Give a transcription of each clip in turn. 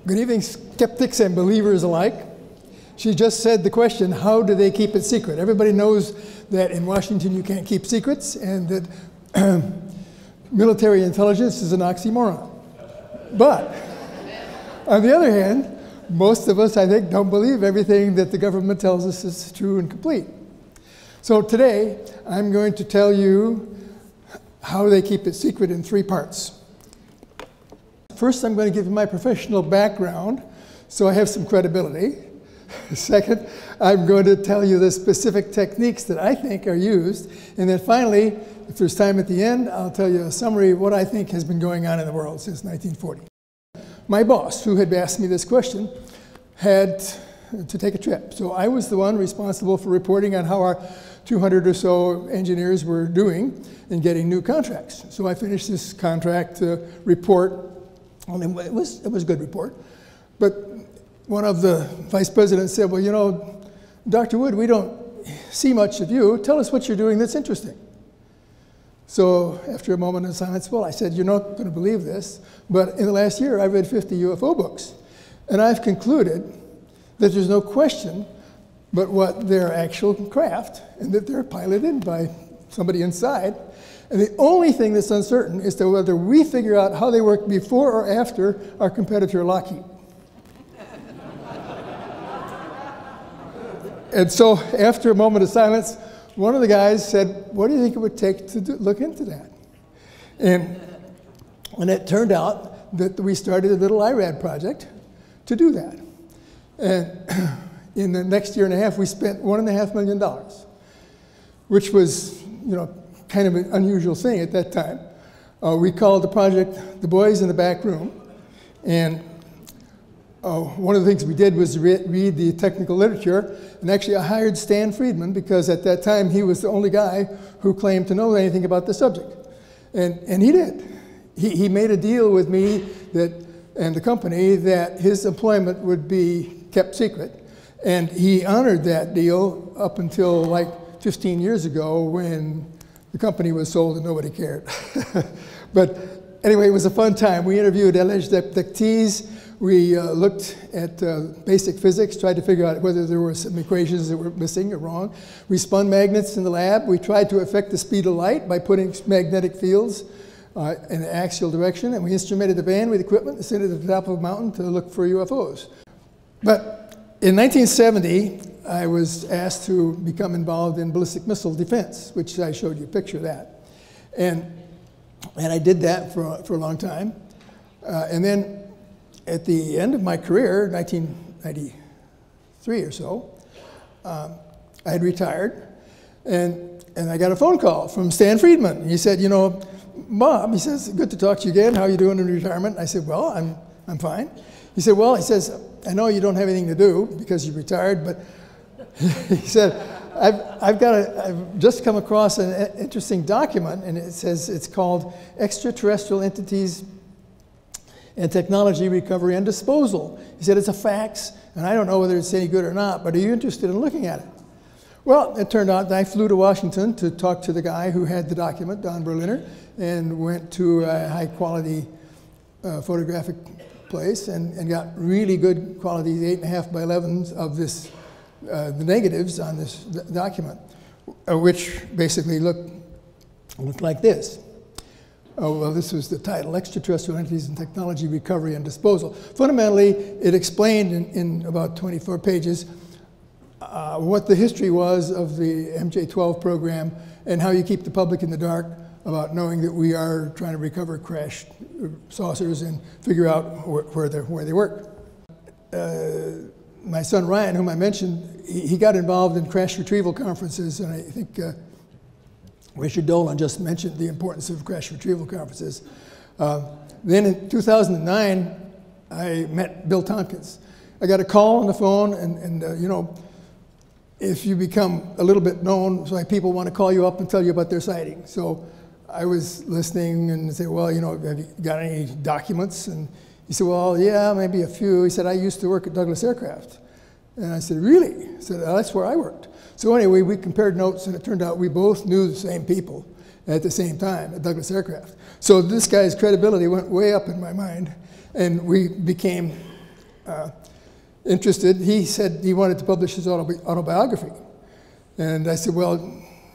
Good evening, skeptics and believers alike. She just said the question, how do they keep it secret? Everybody knows that in Washington you can't keep secrets, and that military intelligence is an oxymoron. But on the other hand, most of us, I think, don't believe everything that the government tells us is true and complete. So today, I'm going to tell you how they keep it secret in 3 parts. First, I'm going to give you my professional background, so I have some credibility. Second, I'm going to tell you the specific techniques that I think are used. And then finally, if there's time at the end, I'll tell you a summary of what I think has been going on in the world since 1940. My boss, who had asked me this question, had to take a trip. So I was the one responsible for reporting on how our 200 or so engineers were doing in getting new contracts. So I finished this contract report, and it was a good report. But one of the vice presidents said, well, you know, Dr. Wood, we don't see much of you. Tell us what you're doing that's interesting. So after a moment of silence, well, I said, you're not going to believe this, but in the last year, I've read 50 UFO books. And I've concluded that there's no question but what their actual craft, and that they're piloted by somebody inside. And the only thing that's uncertain is to whether we figure out how they work before or after our competitor Lockheed. And so after a moment of silence, one of the guys said, what do you think it would take to look into that? And it turned out that we started a little IRAD project to do that. And in the next year and a half, we spent $1.5 million, which was, you know, kind of an unusual thing at that time. We called the project The Boys in the Back Room. And one of the things we did was read the technical literature, and actually I hired Stan Friedman because at that time he was the only guy who claimed to know anything about the subject. And he did. He made a deal with me and the company that his employment would be kept secret. And he honored that deal up until like 15 years ago when the company was sold and nobody cared. But anyway, it was a fun time. We interviewed alleged abductees. We looked at basic physics, tried to figure out whether there were some equations that were missing or wrong. We spun magnets in the lab. We tried to affect the speed of light by putting magnetic fields in the axial direction, and we instrumented the van with equipment and sent it to the top of a mountain to look for UFOs. But in 1970, I was asked to become involved in ballistic missile defense, which I showed you a picture of that. And I did that for a long time. And then at the end of my career, 1993 or so, I had retired, and I got a phone call from Stan Friedman. He said, you know, Bob, he says, good to talk to you again. How are you doing in retirement? I said, well, I'm fine. He said, well, he says, I know you don't have anything to do because you retired, but he said, I've just come across an interesting document, and it says it's called Extraterrestrial Entities and Technology Recovery and Disposal. He said, it's a fax, and I don't know whether it's any good or not, but are you interested in looking at it? Well, it turned out that I flew to Washington to talk to the guy who had the document, Don Berliner, and went to a high-quality photographic place and got really good quality 8.5 by 11s of this, the negatives on this document, which basically looked like this. Oh, well, this was the title, Extraterrestrial Entities and Technology Recovery and Disposal. Fundamentally, it explained in about 24 pages what the history was of the MJ-12 program and how you keep the public in the dark about knowing that we are trying to recover crashed saucers and figure out where they work. My son Ryan, whom I mentioned, he got involved in crash retrieval conferences, and I think Richard Dolan just mentioned the importance of crash retrieval conferences. Then in 2009, I met Bill Tompkins. I got a call on the phone, and you know, if you become a little bit known, so people want to call you up and tell you about their sighting. So I was listening and said, well, you know, have you got any documents? And he said, well, yeah, maybe a few. He said, I used to work at Douglas Aircraft. And I said, really? He said, oh, that's where I worked. So anyway, we compared notes, and it turned out we both knew the same people at the same time at Douglas Aircraft. So this guy's credibility went way up in my mind, and we became interested, he said he wanted to publish his autobiography. And I said, well,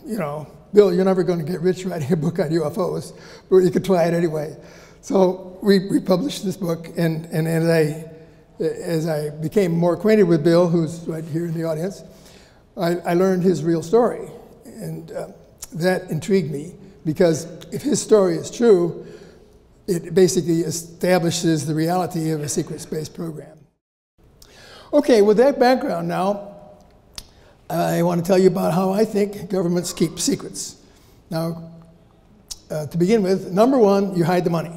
you know, Bill, you're never going to get rich writing a book on UFOs, but you could try it anyway. So we published this book, and as I became more acquainted with Bill, who's right here in the audience, I learned his real story. And that intrigued me, because if his story is true, it basically establishes the reality of a secret space program. Okay, with that background now, I want to tell you about how I think governments keep secrets. Now, to begin with, number one, you hide the money.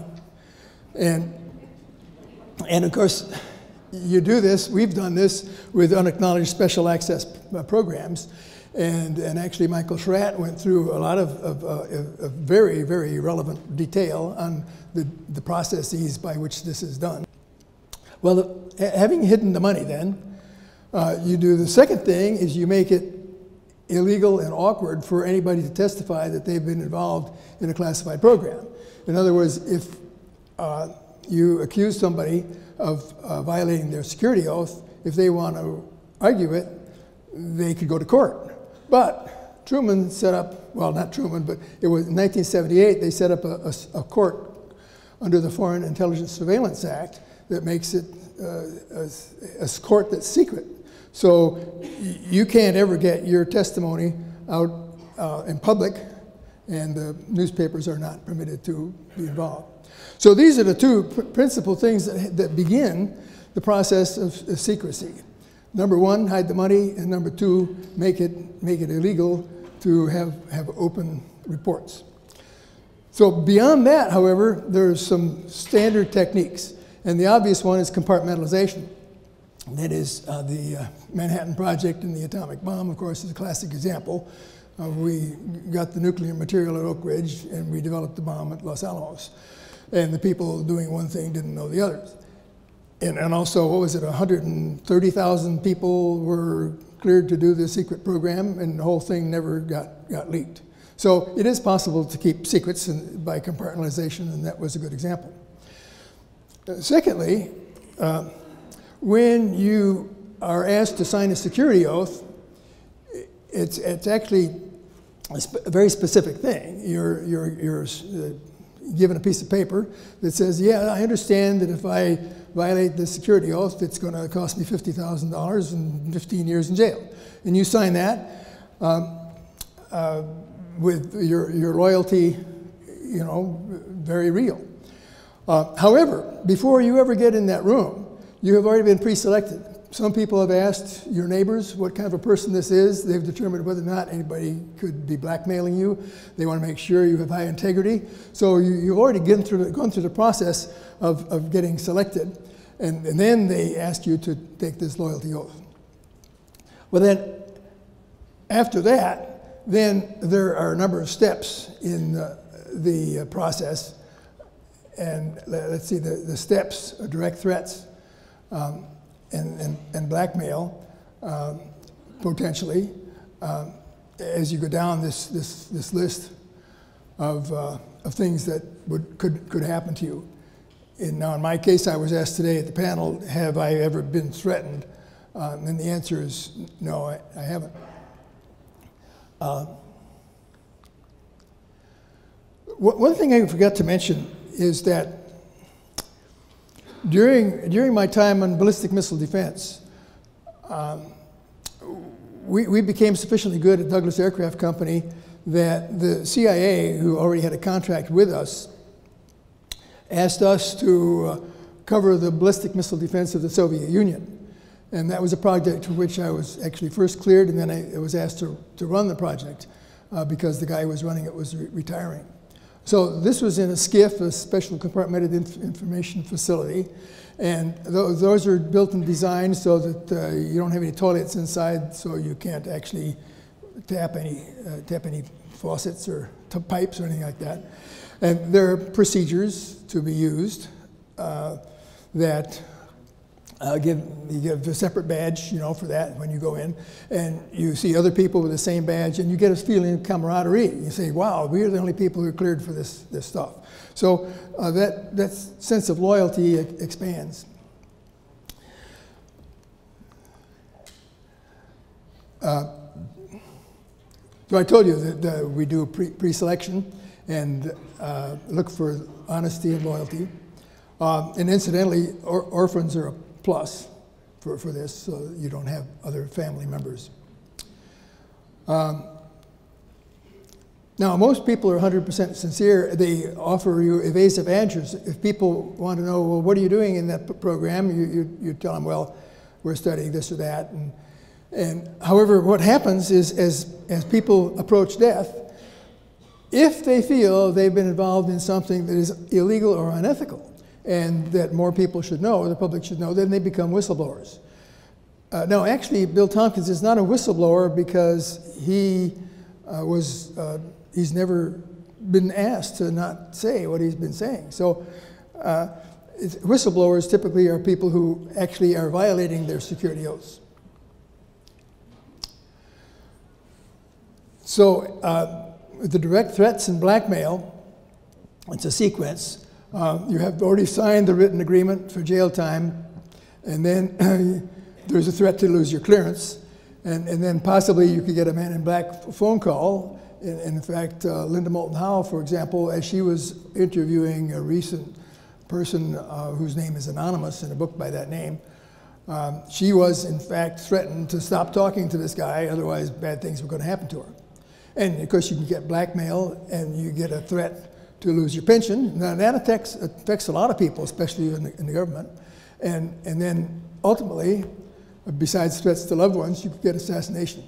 And of course, you do this, we've done this with unacknowledged special access programs. And actually, Michael Schratt went through a lot of very, very relevant detail on the processes by which this is done. Well, having hidden the money then, you do the second thing is you make it illegal and awkward for anybody to testify that they've been involved in a classified program. In other words, if you accuse somebody of violating their security oath, if they want to argue it, they could go to court. But Truman set up, well, not Truman, but it was in 1978, they set up a court under the Foreign Intelligence Surveillance Act that makes it a court that's secret. So you can't ever get your testimony out in public, and the newspapers are not permitted to be involved. So these are the two principal things that begin the process of secrecy. Number one, hide the money, and number two, make it illegal to have open reports. So beyond that, however, there's some standard techniques, and the obvious one is compartmentalization. That is the Manhattan Project and the atomic bomb, of course, is a classic example. We got the nuclear material at Oak Ridge, and we developed the bomb at Los Alamos. And the people doing one thing didn't know the others. And also, what was it, 130,000 people were cleared to do the secret program, and the whole thing never got leaked. So it is possible to keep secrets by compartmentalization, and that was a good example. Secondly, when you are asked to sign a security oath, it's actually a very specific thing. You're given a piece of paper that says, yeah, I understand that if I violate the security oath, it's going to cost me $50,000 and 15 years in jail. And you sign that with your loyalty, you know, very real. However, before you ever get in that room, you have already been pre-selected. Some people have asked your neighbors what kind of a person this is. They've determined whether or not anybody could be blackmailing you. They want to make sure you have high integrity. So you've already gone through the process of getting selected. And then they ask you to take this loyalty oath. Well then, after that, then there are a number of steps in the process. And let's see, the steps are direct threats, and blackmail, potentially, as you go down this list of things that could happen to you. Now, in my case, I was asked today at the panel, have I ever been threatened? And the answer is no, I haven't. One thing I forgot to mention is that during my time on ballistic missile defense, we became sufficiently good at Douglas Aircraft Company that the CIA, who already had a contract with us, asked us to cover the ballistic missile defense of the Soviet Union. And that was a project for which I was actually first cleared, and then I was asked to run the project because the guy who was running it was retiring. So this was in a SCIF, a special compartmented information facility, and those are built and designed so that you don't have any toilets inside, so you can't actually tap any faucets or pipes or anything like that. And there are procedures to be used that you give a separate badge, you know, for that when you go in, and you see other people with the same badge, and you get a feeling of camaraderie. You say, "Wow, we are the only people who are cleared for this stuff." So that sense of loyalty expands. So I told you that we do a pre-selection and look for honesty and loyalty. And incidentally, orphans are a plus for this, so you don't have other family members. Now, most people are 100% sincere. They offer you evasive answers. If people want to know, well, what are you doing in that program? You tell them, well, we're studying this or that. And however, what happens is as people approach death, if they feel they've been involved in something that is illegal or unethical, and that more people should know, the public should know, then they become whistleblowers. No, actually, Bill Tompkins is not a whistleblower because he's never been asked to not say what he's been saying. So whistleblowers typically are people who actually are violating their security oaths. So the direct threats and blackmail, it's a sequence. You have already signed the written agreement for jail time, and then there's a threat to lose your clearance, and then possibly you could get a man in black phone call. In fact, Linda Moulton Howe, for example, as she was interviewing a recent person whose name is anonymous in a book by that name, she was in fact threatened to stop talking to this guy, otherwise bad things were going to happen to her. And of course you can get blackmail and you get a threat to lose your pension. Now that affects a lot of people, especially in the government. And then ultimately, besides threats to loved ones, you could get assassination.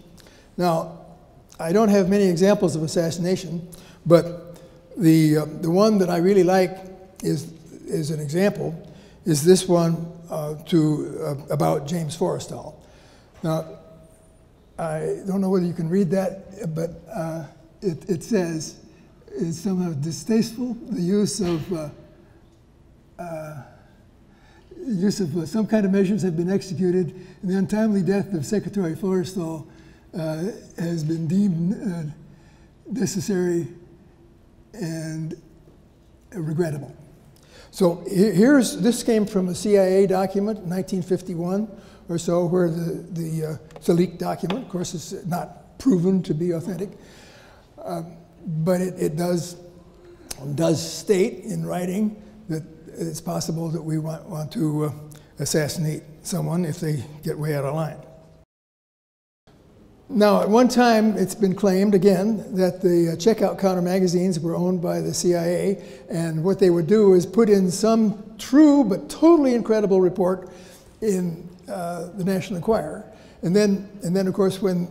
Now, I don't have many examples of assassination, but the one that I really like is an example, is this one about James Forrestal. Now, I don't know whether you can read that, but it says, it's somehow distasteful, the use of some kind of measures have been executed, and the untimely death of Secretary Forrestal has been deemed necessary and regrettable. So this came from a CIA document, 1951 or so, where it's a leaked document. Of course, it's not proven to be authentic, but it does state in writing that it's possible that we want to assassinate someone if they get way out of line. Now, at one time, it's been claimed, again, that the checkout counter magazines were owned by the CIA, and what they would do is put in some true but totally incredible report in the National Enquirer. And then, of course, when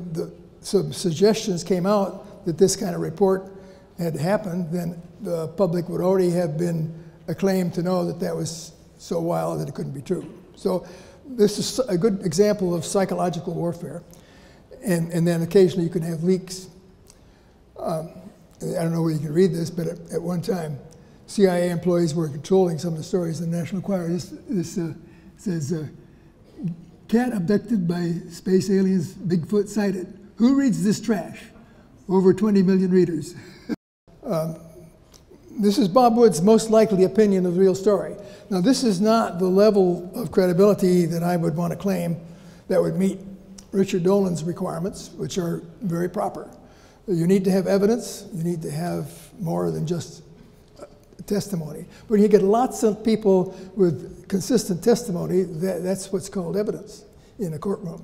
some suggestions came out that this kind of report had happened, then the public would already have been acclaimed to know that that was so wild that it couldn't be true. So this is a good example of psychological warfare. And then occasionally you can have leaks. I don't know whether you can read this, but at one time, CIA employees were controlling some of the stories in the National Enquirer. This says, cat abducted by space aliens, Bigfoot sighted. Who reads this trash? Over 20 million readers. This is Bob Wood's most likely opinion of the real story. Now, this is not the level of credibility that I would want to claim that would meet Richard Dolan's requirements, which are very proper. You need to have evidence. You need to have more than just testimony. But you get lots of people with consistent testimony, that's what's called evidence in a courtroom.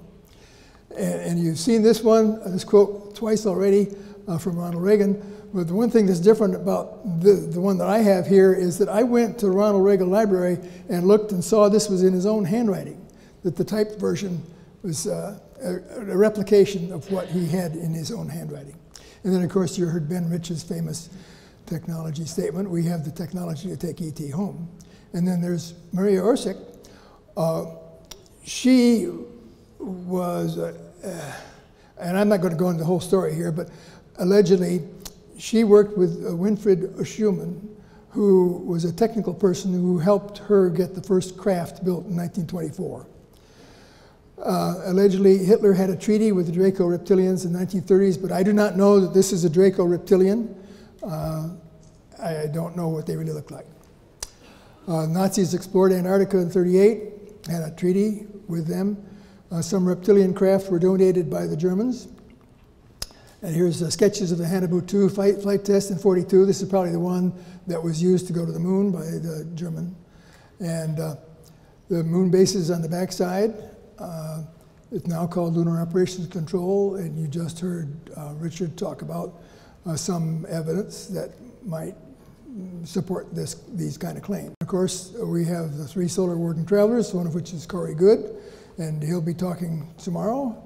And you've seen this quote twice already from Ronald Reagan. But the one thing that's different about the one that I have here is that I went to Ronald Reagan Library and looked and saw this was in his own handwriting, that the typed version was a replication of what he had in his own handwriting. And then, of course, you heard Ben Rich's famous technology statement, we have the technology to take ET home. And then there's Maria Orsic. She was, and I'm not going to go into the whole story here, but allegedly she worked with Winfried Schumann, who was a technical person who helped her get the first craft built in 1924. Allegedly, Hitler had a treaty with the Draco Reptilians in the 1930s, but I do not know that this is a Draco Reptilian. I don't know what they really look like. Nazis explored Antarctica in '38, had a treaty with them. Some reptilian craft were donated by the Germans. And here's sketches of the Hannibal 2 flight test in 42. This is probably the one that was used to go to the moon by the German. And the moon base is on the backside. It's now called Lunar Operations Control, and you just heard Richard talk about some evidence that might support these kind of claims. Of course, we have the 3 Solar Warden travelers, one of which is Corey Good, and he'll be talking tomorrow.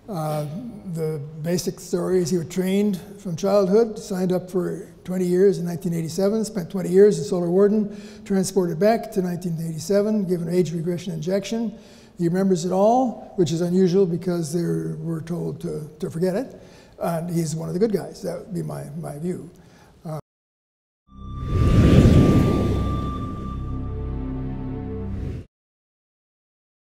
The basic story is he was trained from childhood, signed up for 20 years in 1987, spent 20 years in Solar Warden, transported back to 1987, given an age regression injection. He remembers it all, which is unusual because they were told to forget it. And he's one of the good guys. That would be my view.